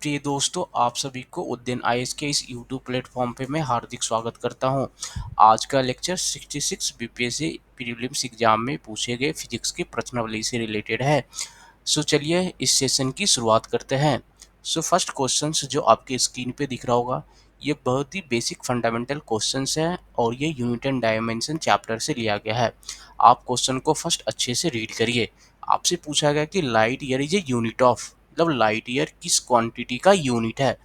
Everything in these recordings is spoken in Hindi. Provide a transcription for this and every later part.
प्रिय दोस्तों, आप सभी को उद्यन आईएएस के इस यूट्यूब प्लेटफॉर्म पे मैं हार्दिक स्वागत करता हूं। आज का लेक्चर 66 बीपीएससी प्रीलिम्स एग्जाम में पूछे गए फिजिक्स के प्रश्नावली से रिलेटेड है। सो चलिए इस सेशन की शुरुआत करते हैं। सो फर्स्ट क्वेश्चन जो आपके स्क्रीन पे दिख रहा होगा, ये बहुत ही बेसिक फंडामेंटल क्वेश्चंस है और ये यूनिट एंड डायमेंशन चैप्टर से लिया गया है। आप क्वेश्चन को फर्स्ट अच्छे से रीड करिए। आपसे पूछा गया कि light year is a unit of, मतलब लाइट ईयर किस क्वांटिटी का यूनिट है।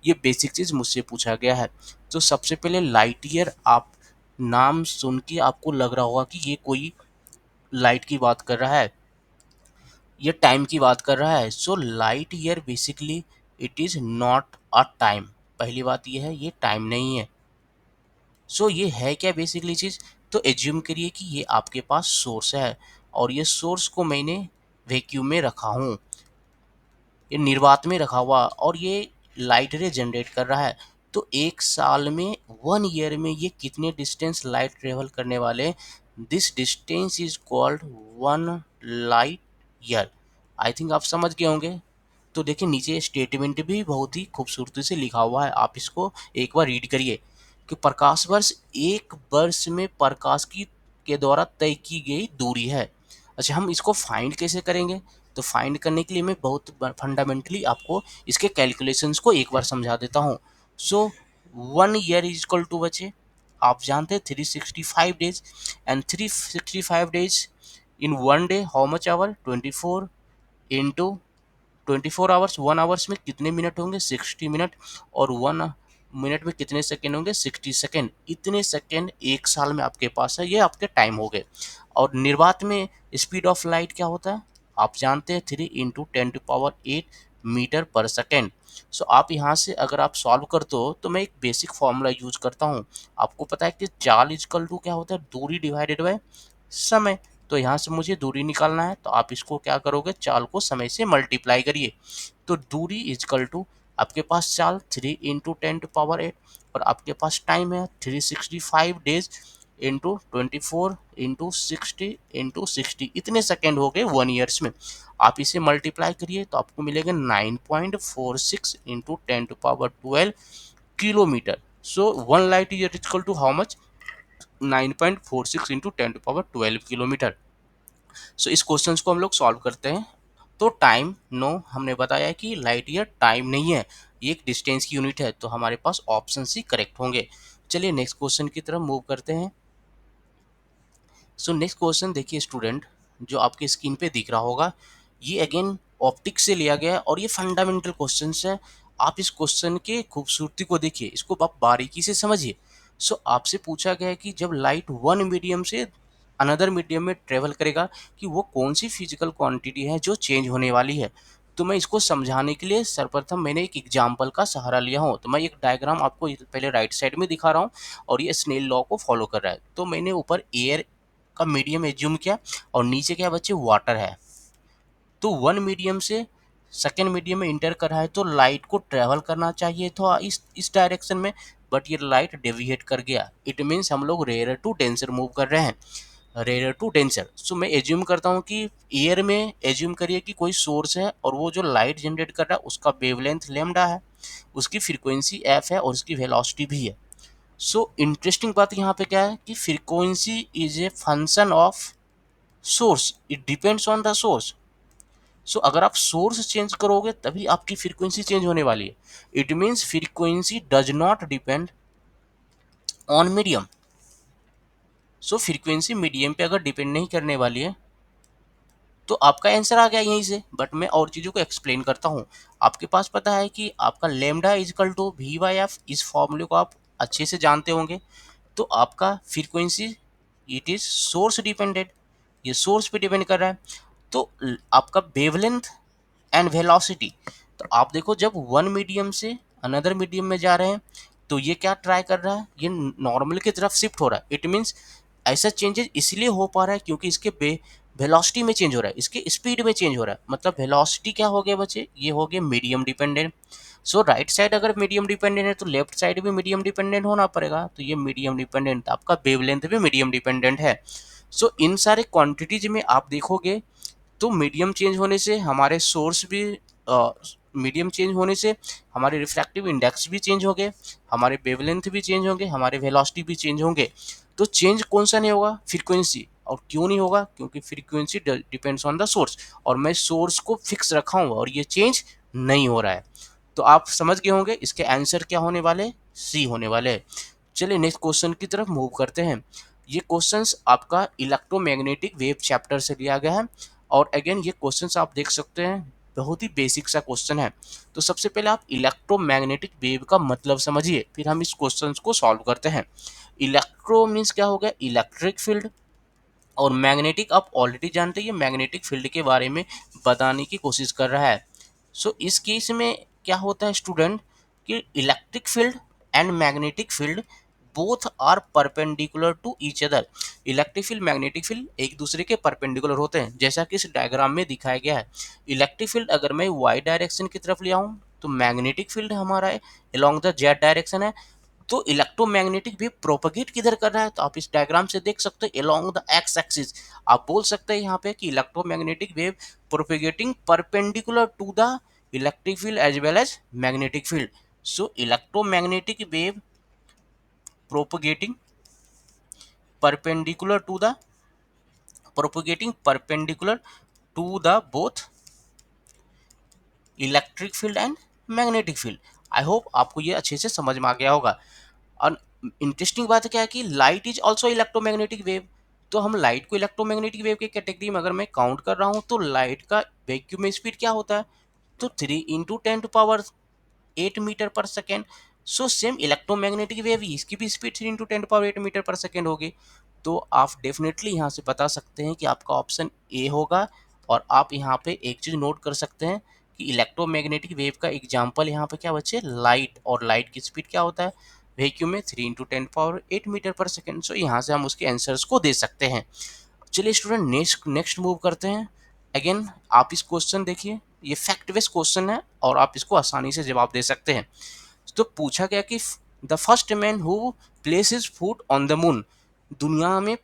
ये बेसिक चीज मुझसे पूछा गया है। तो सबसे पहले लाइट ईयर, आप नाम सुन के आपको लग रहा होगा कि ये कोई लाइट की बात कर रहा है, ये टाइम की बात कर रहा है। So light year basically it is not a time. पहली बात ये है, ये टाइम नहीं है। सो ये है क्या बेसिकली चीज? तो एज्यूम करिए कि ये आपके पास सोर्स है और ये सोर्स को मैंने वैक्यूम में रखा हूँ, ये निर्वात में रखा हुआ और ये लाइट रे जनरेट कर रहा है। तो एक साल में, 1 ईयर में ये कितने डिस्टेंस लाइट ट्रेवल करने वाले? This distance is called 1 light year. I think आप समझ गए होंगे। तो देखिए नीचे स्टेटमेंट भी बहुत ही खूबसूरती से लिखा हुआ है, आप इसको एक बार रीड करिए कि प्रकाश वर्ष एक वर्ष में प्रकाश की के द्वारा तय की गई दूरी है। अच्छा, हम इसको फाइंड कैसे करेंगे? तो फाइंड करने के लिए मैं बहुत फंडामेंटली आपको इसके कैलकुलेशंस को एक बार समझा देता हूँ। So 1 year is equal to, बचे आप जानते हैं 365 days, and 365 days in 1 day how much hour? 24 into 24 hours. 1 hours में कितने मिनट होंगे? 60 मिनट। और 1 मिनट में कितने सेकेंड होंगे? 60 सेकेंड। इतने सेकेंड एक साल में आपके पास है, ये आपके टाइम हो गए। और निर्वात में स्पीड ऑफ लाइट क्या होता है? आप जानते हैं 3 × 10⁸ मीटर पर सेकेंड। सो आप यहाँ से अगर आप सॉल्व करते हो तो मैं एक बेसिक फॉर्मूला यूज करता हूँ। आपको पता है कि चाल इजकल टू क्या होता है? दूरी डिवाइडेड बाय समय। तो यहाँ से मुझे दूरी निकालना है, तो आप इसको क्या करोगे? चाल को समय से मल्टीप्लाई करिए। तो दूरी इजकल टू, आपके पास चाल 3 × 10⁸ और आपके पास टाइम है 365 डेज इंटू 24 इंटू 60 इतने सेकेंड हो गए 1 ईयर्स में। आप इसे मल्टीप्लाई करिए तो आपको मिलेगा 9.46 इंटू 10⁻12 किलोमीटर। So 1 light year equal to how much? 9.46 into 10⁻12 किलोमीटर। सो इस क्वेश्चन को हम लोग सॉल्व करते हैं। तो टाइम, नो, हमने बताया कि लाइट ईयर टाइम नहीं है, ये एक डिस्टेंस की यूनिट है, तो हमारे पास ऑप्शन सी करेक्ट होंगे। चलिए नेक्स्ट क्वेश्चन की तरफ मूव करते हैं। सो नेक्स्ट क्वेश्चन देखिए स्टूडेंट, जो आपके स्क्रीन पे दिख रहा होगा, ये अगेन ऑप्टिक्स से लिया गया है और ये फंडामेंटल क्वेश्चन है। आप इस क्वेश्चन के खूबसूरती को देखिए, इसको आप बारीकी से समझिए। सो आपसे पूछा गया है कि जब लाइट वन मीडियम से अनदर मीडियम में ट्रेवल करेगा, कि वो कौन सी फिजिकल क्वांटिटी है जो चेंज होने वाली है। तो मैं इसको समझाने के लिए सर्वप्रथम मैंने एक एग्जाम्पल का सहारा लिया हूँ। तो मैं एक डायग्राम आपको पहले राइट साइड में दिखा रहा हूँ और ये स्नेल लॉ को फॉलो कर रहा है। तो मैंने ऊपर एयर का मीडियम एज्यूम किया और नीचे क्या बच्चे? वाटर है। तो वन मीडियम से सेकेंड मीडियम में इंटर कर रहा है, तो लाइट को ट्रेवल करना चाहिए था इस डायरेक्शन में, बट ये लाइट डेविएट कर गया। इट मीन्स हम लोग रेयर टू डेंसर मूव कर रहे हैं, रेयर टू डेंसर। सो मैं एज्यूम करता हूँ कि एयर में एज्यूम करिए कि कोई सोर्स है और वो जो लाइट जनरेट कर रहा है उसका वेवलेंथ लैम्डा है, उसकी फ्रीक्वेंसी एफ है और उसकी वेलोसिटी भी है। सो इंटरेस्टिंग बात यहाँ पे क्या है कि frequency is a function of source, it depends on the source. So अगर आप सोर्स चेंज करोगे तभी आपकी फ्रीक्वेंसी चेंज होने वाली है। It means frequency does not depend on medium. So frequency medium पे अगर डिपेंड नहीं करने वाली है तो आपका आंसर आ गया यहीं से। बट मैं और चीज़ों को एक्सप्लेन करता हूँ। आपके पास पता है कि आपका lambda is equal to v by f, इस फॉर्मूले को आप अच्छे से जानते होंगे। तो आपका frequency it is source dependent, ये सोर्स पे डिपेंड कर रहा है। तो आपका वेवलेंथ एंड वेलोसिटी, तो आप देखो जब वन मीडियम से अनदर मीडियम में जा रहे हैं तो ये क्या ट्राई कर रहा है? ये नॉर्मल की तरफ शिफ्ट हो रहा है। इट मीन्स ऐसा चेंजेस इसलिए हो पा रहा है क्योंकि इसके वेलोसिटी में चेंज हो रहा है, इसके स्पीड में चेंज हो रहा है। मतलब वेलोसिटी क्या हो गया बच्चे? ये हो गया मीडियम डिपेंडेंट। सो राइट साइड अगर मीडियम डिपेंडेंट है तो लेफ्ट साइड भी मीडियम डिपेंडेंट होना पड़ेगा। तो ये मीडियम डिपेंडेंट, आपका वेवलेंथ भी मीडियम डिपेंडेंट है। सो इन सारे क्वांटिटीज में आप देखोगे तो मीडियम चेंज होने से हमारे सोर्स भी मीडियम चेंज होने से हमारे रिफ्रैक्टिव इंडेक्स भी चेंज होंगे, हमारे वेवलेंथ भी चेंज होंगे, हमारे वेलोसिटी भी चेंज होंगे। तो चेंज कौन सा नहीं होगा? फ्रीक्वेंसी। और क्यों नहीं होगा? क्योंकि frequency depends on the source, और मैं सोर्स को फिक्स रखा हूँ और ये चेंज नहीं हो रहा है। तो आप समझ गए होंगे इसके आंसर क्या होने वाले, सी होने वाले हैं। चलिए नेक्स्ट क्वेश्चन की तरफ मूव करते हैं। ये क्वेश्चंस आपका इलेक्ट्रोमैग्नेटिक वेव चैप्टर से लिया गया है, और अगेन ये क्वेश्चंस आप देख सकते हैं बहुत ही बेसिक सा क्वेश्चन है। तो सबसे पहले आप इलेक्ट्रोमैग्नेटिक वेव का मतलब समझिए, फिर हम इस क्वेश्चन को सॉल्व करते हैं। इलेक्ट्रो मीन्स क्या हो गया? इलेक्ट्रिक फील्ड, और मैग्नेटिक आप ऑलरेडी जानते हैं, ये मैग्नेटिक फील्ड के बारे में बताने की कोशिश कर रहा है। सो इस केस में क्या होता है स्टूडेंट, कि electric field and magnetic field both are perpendicular to each other. Electric field magnetic field एक दूसरे के परपेंडिकुलर होते हैं, जैसा कि इस डायग्राम में दिखाया गया है। इलेक्ट्रिक फील्ड अगर मैं वाई डायरेक्शन की तरफ ले आऊँ, तो मैग्नेटिक फील्ड हमारा अलोंग द जेड डायरेक्शन है। तो इलेक्ट्रोमैग्नेटिक वेव प्रोपगेट किधर कर रहा है? तो आप इस डायग्राम से देख सकते हैं अलोंग द एक्स एक्सिस। आप बोल सकते हैं यहाँ पे कि electromagnetic wave propagating perpendicular to the electric field as well as magnetic field. So electromagnetic wave propagating perpendicular to the propagating perpendicular to the both electric field and magnetic field. I hope आपको ये अच्छे से समझ में आ गया होगा। और इंटरेस्टिंग बात क्या है कि light is also electromagnetic wave. तो हम लाइट को इलेक्ट्रोमैग्नेटिक वेव के कैटेगरी में अगर मैं काउंट कर रहा हूँ, तो लाइट का वैक्यूम में स्पीड क्या होता है? तो 3 × 10⁸ सो सेम इलेक्ट्रोमैग्नेटिक वेव, इसकी भी स्पीड 3 × 10⁸ होगी। तो आप डेफिनेटली यहाँ से बता सकते हैं कि आपका ऑप्शन ए होगा। और आप यहाँ पे एक चीज़ नोट कर सकते हैं कि इलेक्ट्रोमैग्नेटिक वेव का एग्जाम्पल यहाँ पे क्या बचे? लाइट। और लाइट की स्पीड क्या होता है वैक्यूम में? 3 × 10⁸ सो यहाँ से हम उसके आंसर्स को दे सकते हैं। चलिए स्टूडेंट नेक्स्ट नेक्स्ट मूव करते हैं। अगेन आप इस क्वेश्चन देखिए, ये फैक्ट बेस्ड क्वेश्चन है और आप इसको आसानी से जवाब दे सकते हैं। तो पूछा गया कि the first man who plays his foot on the moon, दुनिया में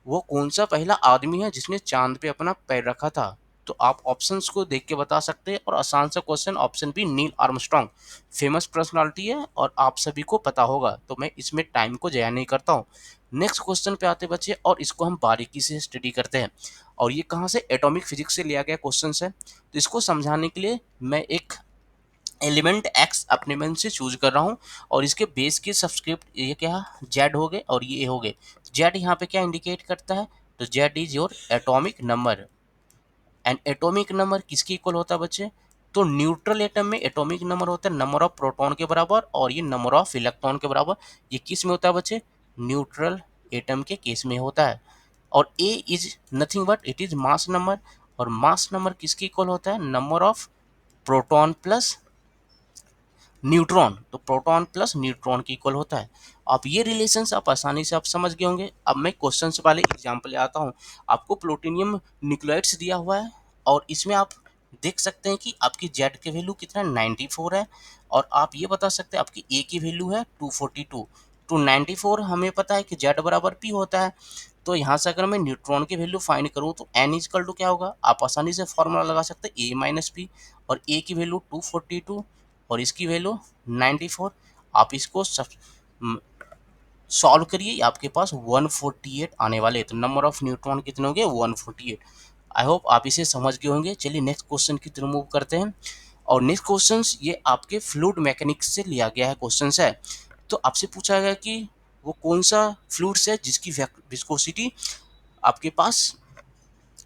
वो कौन सा पहला आदमी है जिसने चांद पे अपना पैर रखा था? तो आप ऑप्शंस को देख के बता सकते हैं। और आसान सा question, option B Neil Armstrong, famous personality है और आप सभी को पता होगा, तो मैं इसमें टाइम को जया नहीं करता हूँ। नेक्स्ट क्वेश्चन पे आते बच्चे, और इसको हम बारीकी से स्टडी करते हैं। और ये कहाँ से? एटॉमिक फिजिक्स से लिया गया क्वेश्चन है। तो इसको समझाने के लिए मैं एक एलिमेंट एक्स अपने मन से चूज कर रहा हूँ, और इसके बेस के सबस्क्रिप्ट ये क्या? जेड हो गए और ये ए हो गए। जेड यहाँ पे क्या इंडिकेट करता है? तो Z is your atomic number. And atomic number किसके इक्वल होता है बच्चे? तो न्यूट्रल एटम में एटॉमिक नंबर होता है नंबर ऑफ प्रोटॉन के बराबर, और ये नंबर ऑफ इलेक्ट्रॉन के बराबर। ये किस में होता है बच्चे? न्यूट्रल एटम के केस में होता है। और a is nothing but it is mass number, और मास नंबर किसके इक्वल होता है? Number of proton plus neutron. तो प्रोटॉन प्लस न्यूट्रॉन की इक्वल होता है। अब ये रिलेशंस आप आसानी से आप समझ गए होंगे। अब मैं क्वेश्चन वाले एग्जाम्पल ले आता हूँ। आपको प्लूटोनियम न्यूक्लियोटाइड्स दिया हुआ है, और इसमें आप देख सकते हैं कि आपकी जेड की वैल्यू कितना 94 है, और आप ये बता सकते हैं आपकी ए की वैल्यू है 242। तो 94 हमें पता है कि जेड बराबर पी होता है। तो यहाँ से अगर मैं न्यूट्रॉन की वैल्यू फाइंड करूँ, तो एन इजकल टू क्या होगा? आप आसानी से फॉर्मूला लगा सकते हैं ए माइनस पी, और ए की वैल्यू 242 और इसकी वैल्यू 94। आप इसको सॉल्व करिए, आपके पास 148 आने वाले हैं। तो नंबर ऑफ न्यूट्रॉन कितने होंगे? 148। आई होप आप इसे समझ गए होंगे। चलिए नेक्स्ट क्वेश्चन की तरफ मूव करते हैं। और नेक्स्ट क्वेश्चन ये आपके फ्लूइड मैकेनिक्स से लिया गया है क्वेश्चन है। तो आपसे पूछा गया कि वो कौन सा फ्लूइड्स है जिसकी विस्कोसिटी आपके पास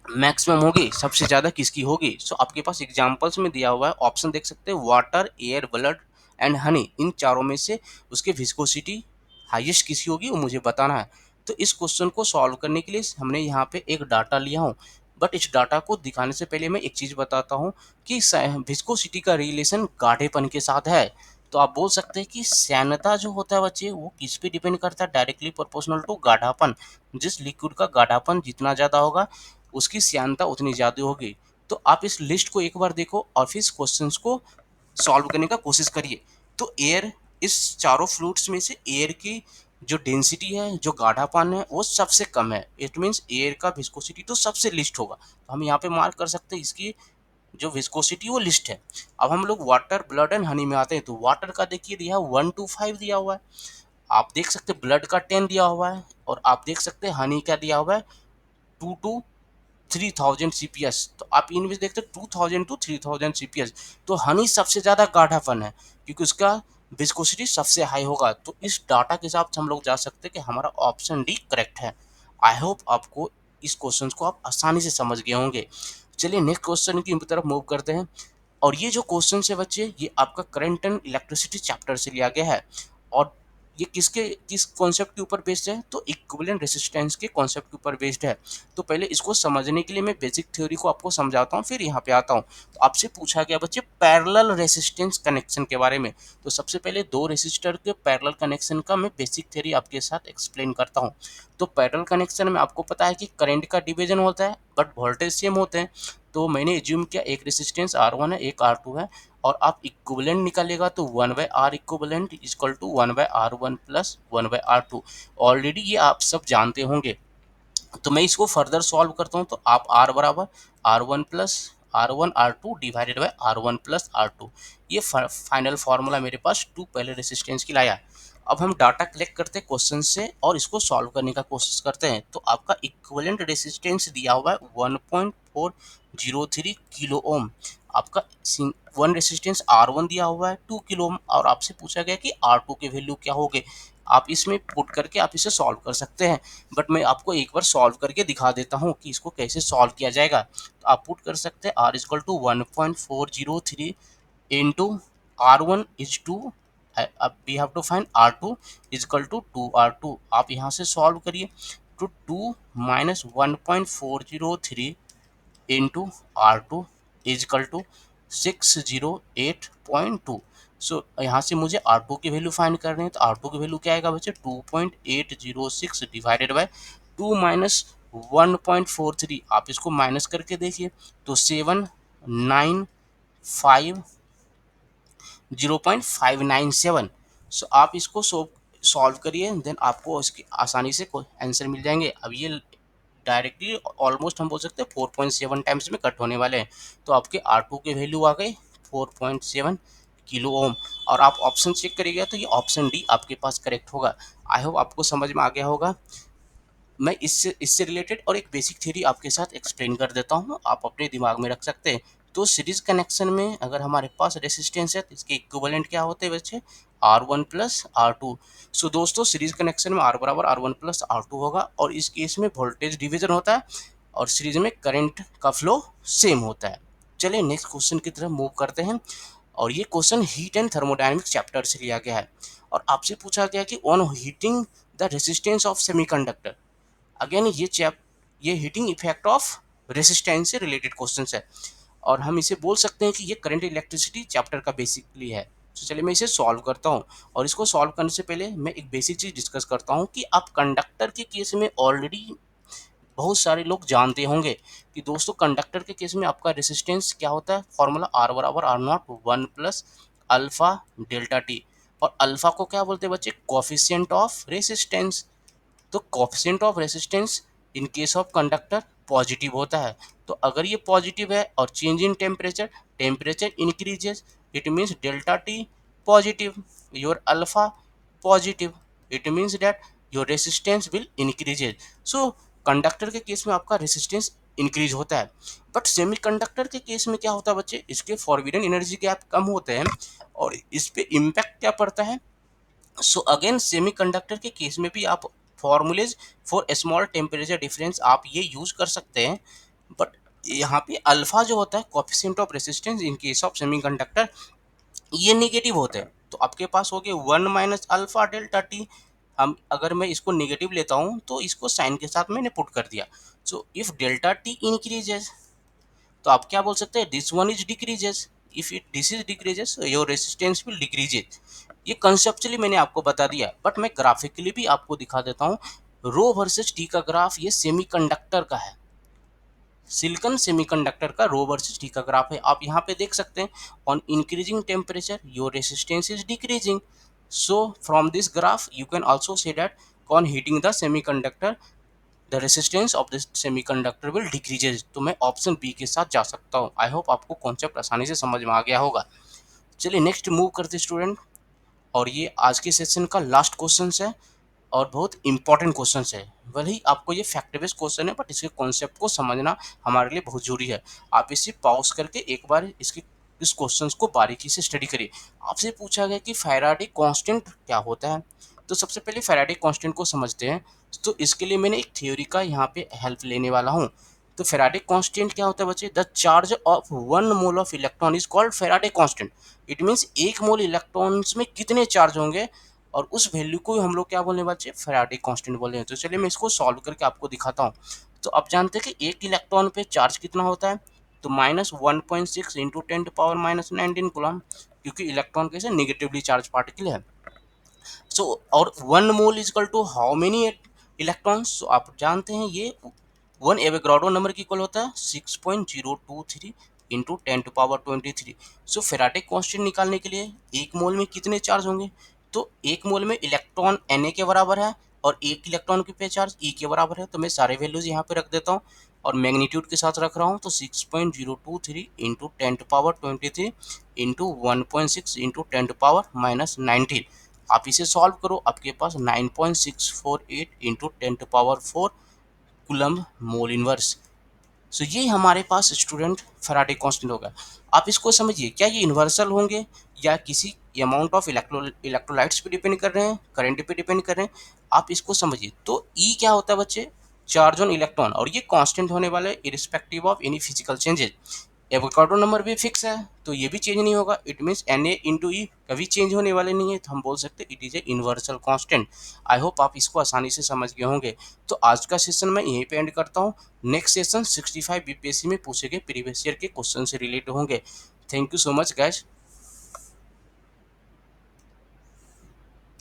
मैक्सिमम होगी, सबसे ज़्यादा किसकी होगी? सो आपके पास एग्जांपल्स में दिया हुआ है, ऑप्शन देख सकते हैं, water, air, blood and honey. इन चारों में से उसकी विस्कोसिटी हाईएस्ट किसकी होगी वो मुझे बताना है। तो इस क्वेश्चन को सॉल्व करने के लिए हमने यहाँ पे एक डाटा लिया हूँ, बट इस डाटा को दिखाने से पहले मैं एक चीज़ बताता हूँ कि विस्कोसिटी का रिलेशन गाढ़ेपन के साथ है। तो आप बोल सकते हैं कि श्यानता जो होता है बच्चे, वो किस पे डिपेंड करता है? डायरेक्टली प्रोपोर्शनल टू गाढ़ापन। जिस लिक्विड का गाढ़ापन जितना ज़्यादा होगा, उसकी श्यानता उतनी ज़्यादा होगी। तो आप इस लिस्ट को एक बार देखो और फिर इस क्वेश्चंस को सॉल्व करने का कोशिश करिए। तो एयर, इस चारों फ्लूइड्स में से एयर की जो डेंसिटी है, जो गाढ़ापन है, वो सबसे कम है। इट मीन्स एयर का विस्कोसिटी तो सबसे लिस्ट होगा। तो हम यहाँ पे मार्क कर सकते हैं इसकी जो विस्कोसिटी वो लिस्ट है। अब हम लोग वाटर, ब्लड एंड हनी में आते हैं, तो वाटर का देखिए दिया 1 to 5 दिया हुआ है, आप देख सकते हैं ब्लड का 10 दिया हुआ है, और आप देख सकते हैं हनी का दिया हुआ है 2 to 3000 CPS। तो आप इनमें देखते हैं 2000 to 3000 CPS। तो हनी सबसे ज़्यादा गाढ़ापन है क्योंकि उसका विस्कोसिटी सबसे हाई होगा। तो इस डाटा के हिसाब से हम लोग जा सकते हैं कि हमारा ऑप्शन डी करेक्ट है। आई होप आपको इस क्वेश्चन को आप आसानी से समझ गए होंगे। चलिए नेक्स्ट क्वेश्चन की तरफ मूव करते हैं। और ये जो क्वेश्चन है बच्चे, ये आपका करंट एंड इलेक्ट्रिसिटी चैप्टर से लिया गया है। और ये किस कॉन्सेप्ट के ऊपर बेस्ड है, तो इक्विवेलेंट रेजिस्टेंस के कॉन्सेप्ट के ऊपर बेस्ड है। तो पहले इसको समझने के लिए मैं बेसिक थ्योरी को आपको समझाता हूँ, फिर यहाँ पे आता हूँ। तो आपसे पूछा गया बच्चे पैरेलल रेजिस्टेंस कनेक्शन के बारे में। तो सबसे पहले दो रेजिस्टर के पैरेलल कनेक्शन का मैं बेसिक थ्योरी आपके साथ एक्सप्लेन करता हूँ। तो पैरेलल कनेक्शन में आपको पता है कि करंट का डिवीजन होता है बट वोल्टेज सेम होते हैं। तो मैंने एज्यूम किया एक रेजिस्टेंस R1 है, एक R2 है, और आप इक्विवेलेंट निकालेगा तो 1/R equivalent equal to 1/R1 plus 1/R2। Already ये आप सब जानते होंगे। तो मैं इसको फर्दर सॉल्व करता हूँ, तो आप R बराबर R1 plus R1 R2 divided by R1 plus R2, ये फाइनल फार्मूला मेरे पास टू पहले रेसिस्टेंस की लाया। अब हम डाटा कलेक्ट करते हैं क्वेश्चन से और इसको सॉल्व करने का कोशिश करते हैं। तो आपका इक्विवेलेंट रेसिस्टेंस दिया हुआ है 1.403 किलो ओम। आपका वन रेसिस्टेंस R1 दिया हुआ है 2 किलो ओम, और आपसे पूछा गया कि R2 के वैल्यू क्या होंगे। आप इसमें पुट करके आप इसे सॉल्व कर सकते हैं, बट मैं आपको एक बार सॉल्व करके दिखा देता हूँ कि इसको कैसे सॉल्व किया जाएगा। तो आप पुट कर सकते हैं R equal to 1.403 into R1 is two, अब we have to find R2 equal to 2R2। आप यहाँ से सॉल्व करिए। तो 2 minus 1.403 into R2 equal to 608.2। So यहाँ से मुझे R2 की वैल्यू फाइंड करनी है। तो R2 की वैल्यू क्या आएगा बच्चे, 2.806 डिवाइडेड बाय 2 माइनस 1.43। आप इसको माइनस करके देखिए तो 795 0.597। सो आप इसको सॉल्व करिए, देन आपको इसकी आसानी से आंसर मिल जाएंगे। अब ये डायरेक्टली ऑलमोस्ट हम बोल सकते हैं 4.7 टाइम्स में कट होने वाले हैं। तो आपके R2 की वैल्यू आ गई 4.7 किलो ओम। और आप ऑप्शन चेक करिएगा तो ये ऑप्शन डी आपके पास करेक्ट होगा। आई होप आपको समझ में आ गया होगा। मैं इससे रिलेटेड और एक बेसिक थ्योरी आपके साथ एक्सप्लेन कर देता हूँ, आप अपने दिमाग में रख सकते हैं। तो सीरीज कनेक्शन में अगर हमारे पास रेसिस्टेंस है तो इसके इक्विवेलेंट क्या होते हैं बच्चे, R1 प्लस R2। सो दोस्तों सीरीज कनेक्शन में R बराबर R1 प्लस R2 होगा, और इस केस में वोल्टेज डिवीजन होता है और सीरीज में करंट का फ्लो सेम होता है। चलिए नेक्स्ट क्वेश्चन की तरफ मूव करते हैं। और ये question heat and thermodynamics chapter से लिया गया है। और आपसे पूछा गया कि on heating the resistance of semiconductor. Again ये हीटिंग इफेक्ट ऑफ रेसिस्टेंस से रिलेटेड क्वेश्चन है, और हम इसे बोल सकते हैं कि ये करंट इलेक्ट्रिसिटी चैप्टर का बेसिकली है। तो चलिए मैं इसे सॉल्व करता हूँ। और इसको सॉल्व करने से पहले मैं एक बेसिक चीज़ डिस्कस करता हूँ कि आप कंडक्टर के केस में ऑलरेडी बहुत सारे लोग जानते होंगे कि दोस्तों कंडक्टर के केस में आपका रेसिस्टेंस क्या होता है, फॉर्मूला R बराबर R0 1 plus alpha delta T. और अल्फा को क्या बोलते हैं बच्चे, कोफिशिएंट ऑफ रेसिस्टेंस। तो coefficient of resistance in case of conductor positive होता है। तो अगर ये पॉजिटिव है और change in temperature, temperature increases, it means delta T positive, your alpha positive, it means that your resistance will increases. So conductor के केस में आपका रेसिस्टेंस इंक्रीज होता है। बट सेमीकंडक्टर के केस में क्या होता है बच्चे, इसके फॉरबिडन एनर्जी गैप कम होते हैं और इस पे इम्पैक्ट क्या पड़ता है। सो अगेन सेमीकंडक्टर के केस में भी आप formulas for small temperature difference आप ये यूज कर सकते हैं। बट यहाँ पे अल्फा जो होता है coefficient of resistance in case of semiconductor, ये नेगेटिव होते हैं। तो आपके पास हो गए 1 माइनस अल्फा डेल्टा टी। हम अगर मैं इसको नेगेटिव लेता हूँ तो इसको साइन के साथ मैंने पुट कर दिया। So if delta T increases, तो आप क्या बोल सकते हैं, this one is decreases. If it this is decreases your resistance will decreases. ये कंसेप्चुअली मैंने आपको बता दिया, बट मैं ग्राफिकली भी आपको दिखा देता हूँ। रो वर्सेस टी का ग्राफ ये सेमीकंडक्टर का है, सिलिकॉन सेमीकंडक्टर का रो वर्सेस टी का ग्राफ है। आप यहाँ पे देख सकते हैं on increasing temperature your resistance is decreasing. So from this graph you can also say that on heating the semiconductor the resistance of the semiconductor will decreases. तो मैं ऑप्शन बी के साथ जा सकता हूँ। आई होप आपको कॉन्सेप्ट आसानी से समझ में आ गया होगा। चलिए नेक्स्ट मूव करते स्टूडेंट, और ये आज के सेशन का लास्ट क्वेश्चन है और बहुत इंपॉर्टेंट क्वेश्चन है। भले ही आपको ये फैक्ट बेस्ड क्वेश्चन है, बट इसके कॉन्सेप्ट को समझना हमारे लिए बहुत जरूरी है। आप इसे पॉज करके एक बार इसके इस क्वेश्चन को बारीकी से स्टडी करिए। आपसे पूछा गया कि फैराडे कांस्टेंट क्या होता है। तो सबसे पहले फैराडे कांस्टेंट को समझते हैं। तो इसके लिए मैंने एक थ्योरी का यहाँ पे हेल्प लेने वाला हूँ। तो फैराडे कांस्टेंट क्या होता है बच्चे? The charge of 1 mole of electron is called Faraday constant. It means 1 mole electrons में कितने चार्ज होंगे, और उस वैल्यू को हम लोग क्या बोलने वाले? फैराडे कांस्टेंट बोले हैं। तो चलिए मैं इसको सॉल्व करके आपको दिखाता हूँ। तो अब जानते हैं कि एक इलेक्ट्रॉन पे चार्ज कितना होता है। तो -1.6 इंटू 10⁻⁻19 कूलम, क्योंकि इलेक्ट्रॉन कैसे नेगेटिवली चार्ज पार्टिकल है। सो और 1 mole equal to how many electrons? तो आप जानते हैं ये 1 एवोगाड्रो नंबर की इक्वल होता है 6.023 इंटू 10⁻23। सो फैराडे कांस्टेंट निकालने के लिए 1 मोल में कितने चार्ज होंगे? तो 1 मोल में इलेक्ट्रॉन Na के बराबर है, और एक इलेक्ट्रॉन के पे चार्ज E के बराबर है। तो मैं सारे वैल्यूज यहाँ पे रख देता हूँ और मैग्नीट्यूड के साथ रख रहा हूँ। तो 6.023 इंटू 10⁻23 इंटू 1.6 इंटू 10⁻⁻19। आप इसे सॉल्व करो, आपके पास 9.648 इंटू 10⁻4 कूलम मोल इनवर्स। सो ये हमारे पास स्टूडेंट फैराडे कांस्टेंट होगा। आप इसको समझिए, क्या ये यूनिवर्सल होंगे या किसी अमाउंट ऑफ इलेक्ट्रोलाइट्स पे डिपेंड कर रहे हैं, करंट पे डिपेंड कर रहे हैं? आप इसको समझिए। तो ई क्या होता है बच्चे? चार्ज ऑन इलेक्ट्रॉन, और ये कांस्टेंट होने वाला है irrespective of any physical changes. Avogadro number भी फिक्स है, तो ये भी चेंज नहीं होगा। इट मीन्स Na इंटू ई कभी चेंज होने वाले नहीं है। तो हम बोल सकते हैं it is a universal constant. I hope आप इसको आसानी से समझ गए होंगे। तो आज का सेशन मैं यहीं पे एंड करता हूँ। नेक्स्ट सेशन 65 बीपीएससी में पूछे गए प्रीवियस ईयर के क्वेश्चन से रिलेटेड होंगे। Thank you so much guys.